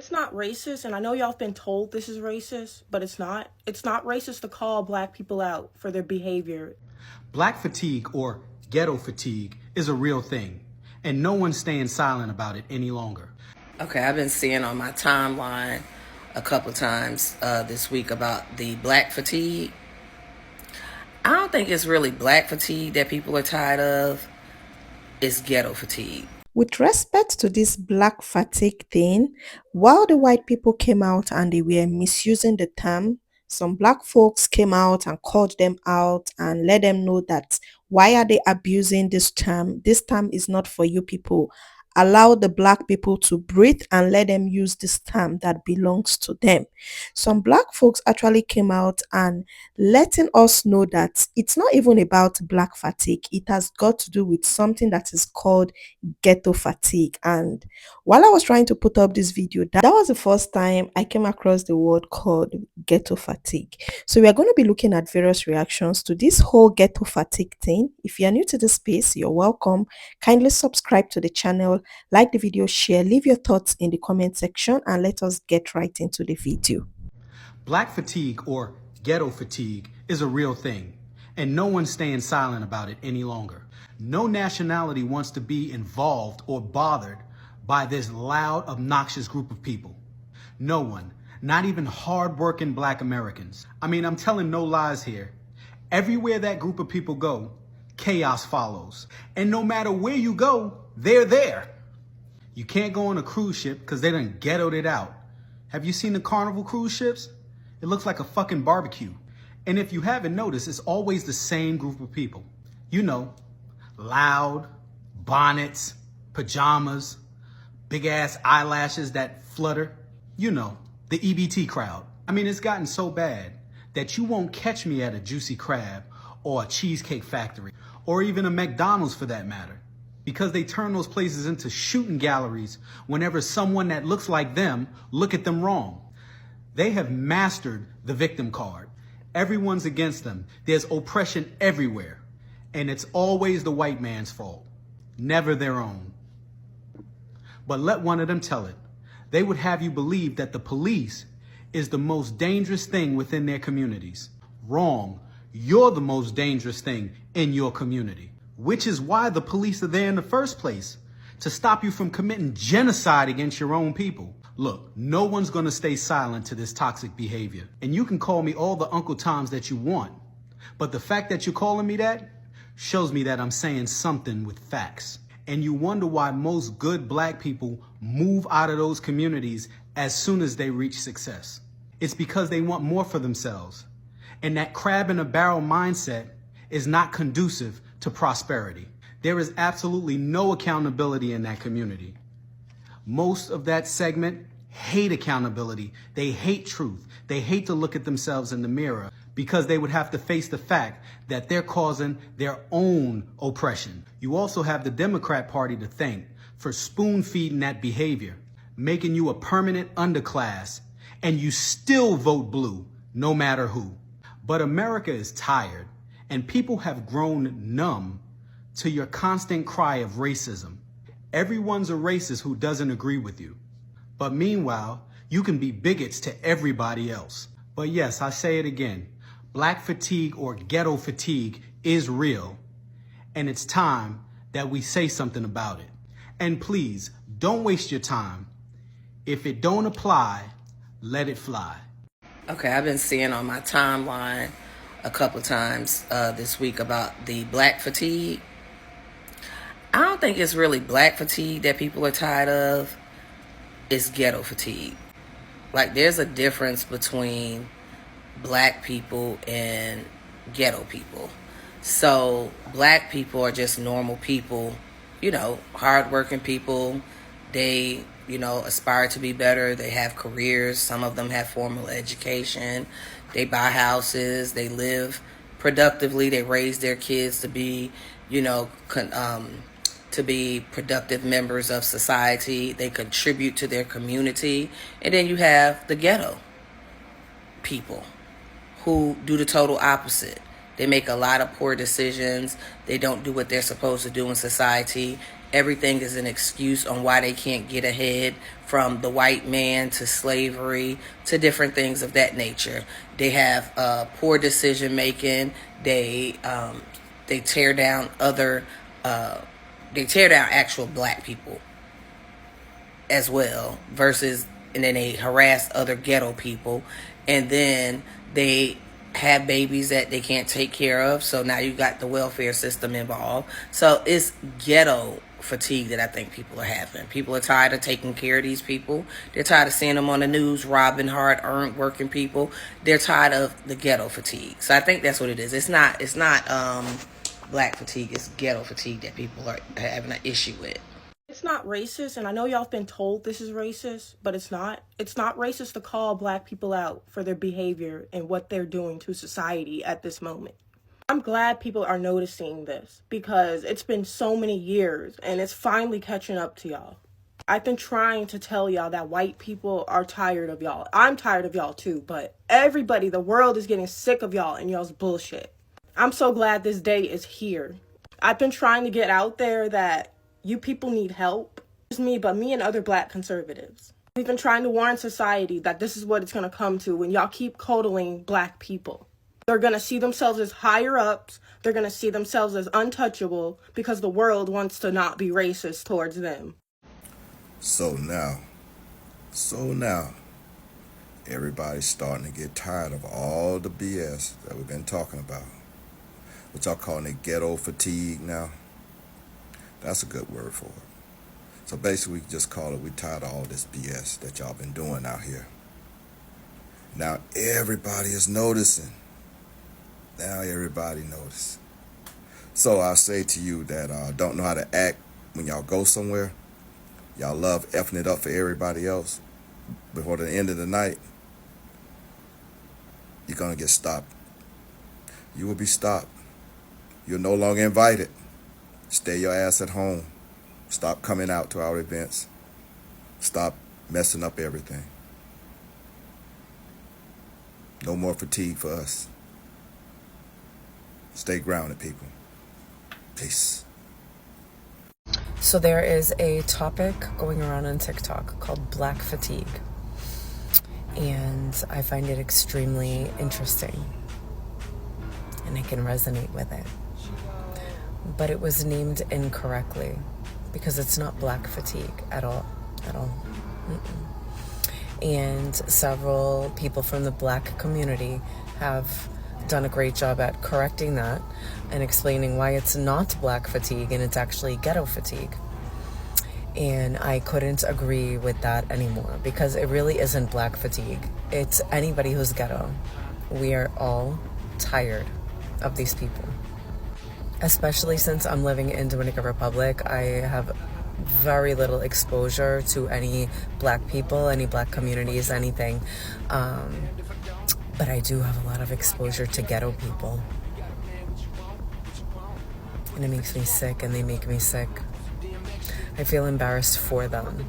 It's not racist, and I know y'all have been told this is racist, but it's not. It's not racist to call black people out for their behavior. Black fatigue or ghetto fatigue is a real thing, and no one's staying silent about it any longer. Okay, I've been seeing on my timeline a couple times this week about the black fatigue. I don't think it's really black fatigue that people are tired of. It's ghetto fatigue. With respect to this black fatigue thing, while the white people came out and they were misusing the term, some black folks came out and called them out and let them know that why are they abusing this term? This term is not for you people. Allow the black people to breathe and let them use this term that belongs to them. Some black folks actually came out and letting us know that it's not even about black fatigue. It has got to do with something that is called ghetto fatigue. And while I was trying to put up this video, that was the first time I came across the word called ghetto fatigue. So we are going to be looking at various reactions to this whole ghetto fatigue thing. If you are new to the space, you're welcome. Kindly subscribe to the channel, like the video, share, leave your thoughts in the comment section, and let us get right into the video. Black fatigue or ghetto fatigue is a real thing, and no one's staying silent about it any longer. No nationality wants to be involved or bothered by this loud, obnoxious group of people. No one, not even hard-working black Americans. I mean, I'm telling no lies here. Everywhere that group of people go, chaos follows. And no matter where you go, they're there. You can't go on a cruise ship because they done ghettoed it out. Have you seen the Carnival cruise ships? It looks like a fucking barbecue. And if you haven't noticed, it's always the same group of people. You know, loud, bonnets, pajamas, big ass eyelashes that flutter. You know, the EBT crowd. I mean, it's gotten so bad that you won't catch me at a Juicy Crab or a Cheesecake Factory or even a McDonald's for that matter, because they turn those places into shooting galleries whenever someone that looks like them look at them wrong. They have mastered the victim card. Everyone's against them. There's oppression everywhere. And it's always the white man's fault, never their own. But let one of them tell it. They would have you believe that the police is the most dangerous thing within their communities. Wrong. You're the most dangerous thing in your community, which is why the police are there in the first place, to stop you from committing genocide against your own people. Look, no one's going to stay silent to this toxic behavior. And you can call me all the Uncle Toms that you want. But the fact that you're calling me that shows me that I'm saying something with facts. And you wonder why most good black people move out of those communities as soon as they reach success. It's because they want more for themselves. And that crab in a barrel mindset is not conducive to prosperity. There is absolutely no accountability in that community. Most of that segment hate accountability. They hate truth. They hate to look at themselves in the mirror because they would have to face the fact that they're causing their own oppression. You also have the Democrat Party to thank for spoon-feeding that behavior, making you a permanent underclass, and you still vote blue no matter who. But America is tired, and people have grown numb to your constant cry of racism. Everyone's a racist who doesn't agree with you. But meanwhile, you can be bigots to everybody else. But yes, I say it again. Black fatigue or ghetto fatigue is real, and it's time that we say something about it. And please, don't waste your time. If it don't apply, let it fly. Okay, I've been seeing on my timeline a couple times this week about the black fatigue. I don't think it's really black fatigue that people are tired of. It's ghetto fatigue. Like, there's a difference between black people and ghetto people. So black people are just normal people, you know, hardworking people. They, you know, aspire to be better. They have careers. Some of them have formal education. They buy houses. They live productively. They raise their kids to be, you know, to be productive members of society. They contribute to their community. And then you have the ghetto people who do the total opposite. They make a lot of poor decisions. They don't do what they're supposed to do in society. everything is an excuse on why they can't get ahead, from the white man to slavery to different things of that nature. They have poor decision making. They tear down they tear down actual black people as well, and then they harass other ghetto people, and then they have babies that they can't take care of, so now you got the welfare system involved. So it's ghetto fatigue that I think people are having. People are tired of taking care of these people. They're tired of seeing them on the news robbing hard-earned working people. They're tired of the ghetto fatigue. So I think that's what it is. It's not black fatigue, it's ghetto fatigue that people are having an issue with. It's not racist, and I know y'all have been told this is racist, but it's not. It's not racist to call black people out for their behavior and what they're doing to society at this moment. I'm glad people are noticing this because it's been so many years and it's finally catching up to y'all. I've been trying to tell y'all that white people are tired of y'all. I'm tired of y'all too, but everybody, the world is getting sick of y'all and y'all's bullshit. I'm so glad this day is here. I've been trying to get out there that you people need help. Not just me, but me and other black conservatives. We've been trying to warn society that this is what it's going to come to when y'all keep coddling black people. They're going to see themselves as higher ups. They're going to see themselves as untouchable because the world wants to not be racist towards them. So now, everybody's starting to get tired of all the BS that we've been talking about. What y'all calling it, ghetto fatigue now? That's a good word for it. So basically, we just call it, we tired of all this BS that y'all been doing out here. Now everybody is noticing. Now everybody notice. So I say to you that don't know how to act when y'all go somewhere. Y'all love effing it up for everybody else. Before the end of the night, you're going to get stopped. You will be stopped. You're no longer invited. Stay your ass at home. Stop coming out to our events. Stop messing up everything. No more fatigue for us. Stay grounded, people. Peace. So there is a topic going around on TikTok called black fatigue. And I find it extremely interesting. And I can resonate with it. But it was named incorrectly because it's not black fatigue at all. And several people from the black community have done a great job at correcting that and explaining why it's not black fatigue and it's actually ghetto fatigue. And I couldn't agree with that anymore because it really isn't black fatigue. It's anybody who's ghetto. We are all tired of these people. Especially since I'm living in Dominican Republic, I have very little exposure to any black people, any black communities, anything. But I do have a lot of exposure to ghetto people. And it makes me sick, and they make me sick. I feel embarrassed for them.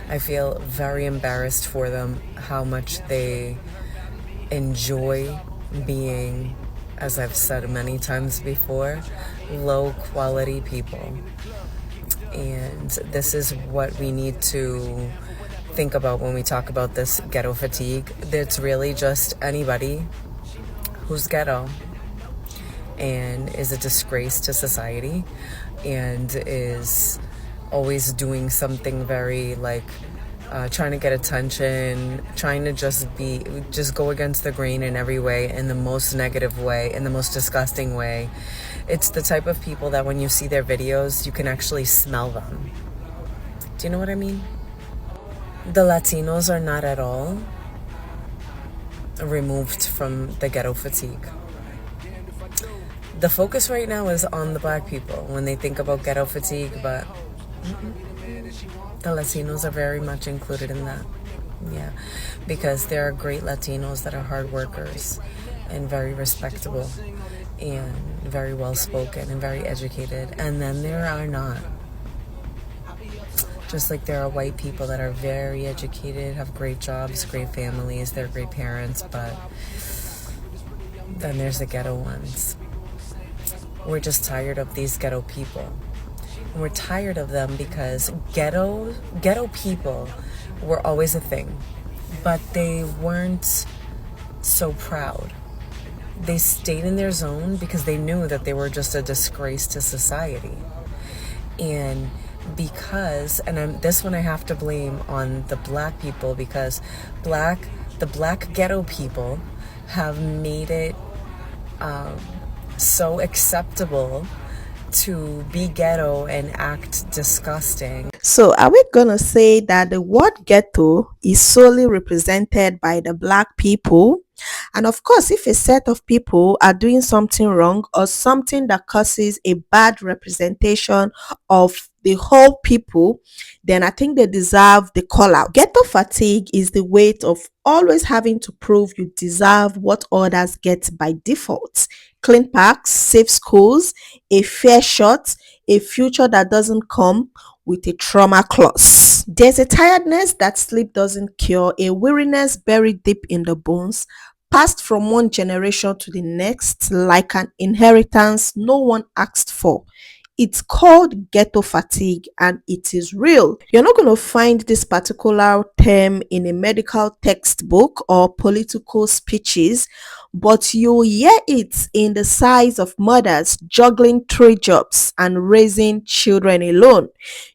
I feel very embarrassed for them, how much they enjoy being, as I've said many times before, low quality people. And this is what we need to think about when we talk about this ghetto fatigue. It's really just anybody who's ghetto and is a disgrace to society and is always doing something very trying to get attention, trying to just go against the grain in every way, in the most negative way, in the most disgusting way. It's the type of people that when you see their videos, you can actually smell them. Do you know what I mean? The Latinos are not at all removed from the ghetto fatigue. The focus right now is on the black people when they think about ghetto fatigue, but the Latinos are very much included in that. Yeah, because there are great Latinos that are hard workers and very respectable and very well spoken and very educated, and then there are not. Just like there are white people that are very educated, have great jobs, great families, they're great parents, but then there's the ghetto ones. We're just tired of these ghetto people. We're tired of them because ghetto people were always a thing, but they weren't so proud. They stayed in their zone because they knew that they were just a disgrace to society. And this one I have to blame on the black people, because the black ghetto people have made it so acceptable to be ghetto and act disgusting. So are we gonna say that the word ghetto is solely represented by the black people? And of course, if a set of people are doing something wrong or something that causes a bad representation of the whole people, then I think they deserve the call out. Ghetto fatigue is the weight of always having to prove you deserve what others get by default. Clean parks, safe schools, a fair shot, a future that doesn't come with a trauma clause. There's a tiredness that sleep doesn't cure, a weariness buried deep in the bones, passed from one generation to the next like an inheritance no one asked for. It's called ghetto fatigue and it is real. You're not going to find this particular term in a medical textbook or political speeches, but you'll hear it in the size of mothers juggling 3 jobs and raising children alone.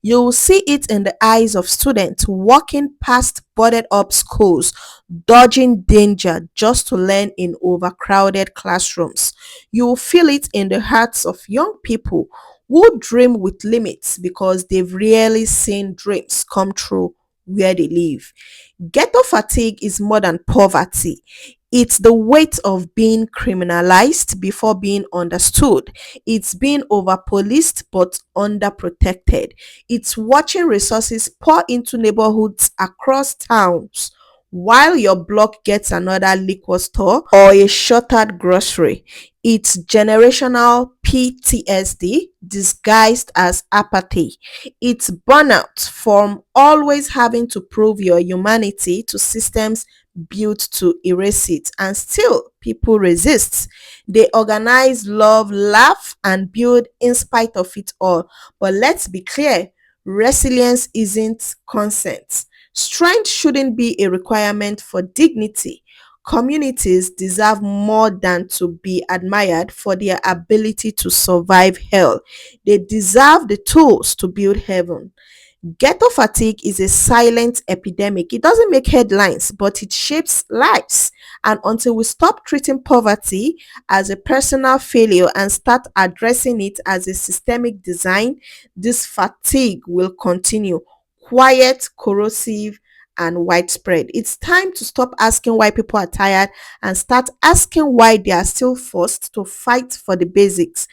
You'll see it in the eyes of students walking past boarded up schools, dodging danger just to learn in overcrowded classrooms. You'll feel it in the hearts of young people who dream with limits because they've rarely seen dreams come true where they live. Ghetto fatigue is more than poverty. It's the weight of being criminalized before being understood. It's being over policed but underprotected. It's watching resources pour into neighborhoods across towns while your block gets another liquor store or a shuttered grocery. It's generational PTSD disguised as apathy. It's burnout from always having to prove your humanity to systems built to erase it, and still people resist. They organize, love, laugh, and build in spite of it all. But let's be clear, resilience isn't consent. Strength shouldn't be a requirement for dignity. Communities deserve more than to be admired for their ability to survive hell. They deserve the tools to build heaven. Ghetto fatigue is a silent epidemic. It doesn't make headlines, but it shapes lives. And until we stop treating poverty as a personal failure and start addressing it as a systemic design, this fatigue will continue. Quiet, corrosive, and widespread. It's time to stop asking why people are tired and start asking why they are still forced to fight for the basics,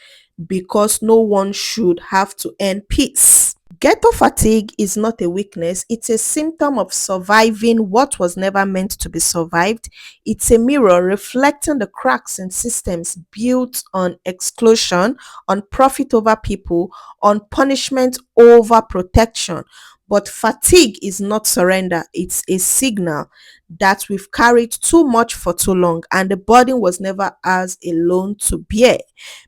because no one should have to earn peace. Ghetto fatigue is not a weakness, it's a symptom of surviving what was never meant to be survived. It's a mirror reflecting the cracks in systems built on exclusion, on profit over people, on punishment over protection. But fatigue is not surrender, it's a signal that we've carried too much for too long and the burden was never ours alone to bear.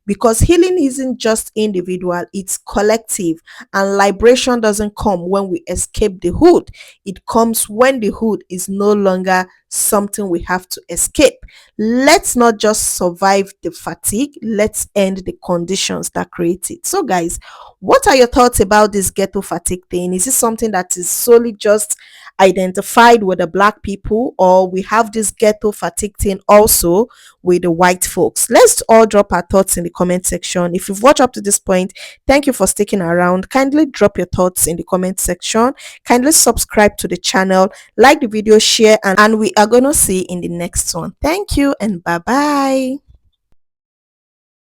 Because healing isn't just individual, it's collective, and liberation doesn't come when we escape the hood. It comes when the hood is no longer something we have to escape. Let's not just survive the fatigue, let's end the conditions that create it. So guys, what are your thoughts about this ghetto fatigue thing? Is it something that is solely just identified with the black people, or we have this ghetto fatigue thing also with the white folks? Let's all drop our thoughts in the comment section. If you've watched up to this point, thank you for sticking around. Kindly drop your thoughts in the comment section. Kindly subscribe to the channel, like the video, share, and we are gonna see in the next one. Thank you and bye bye.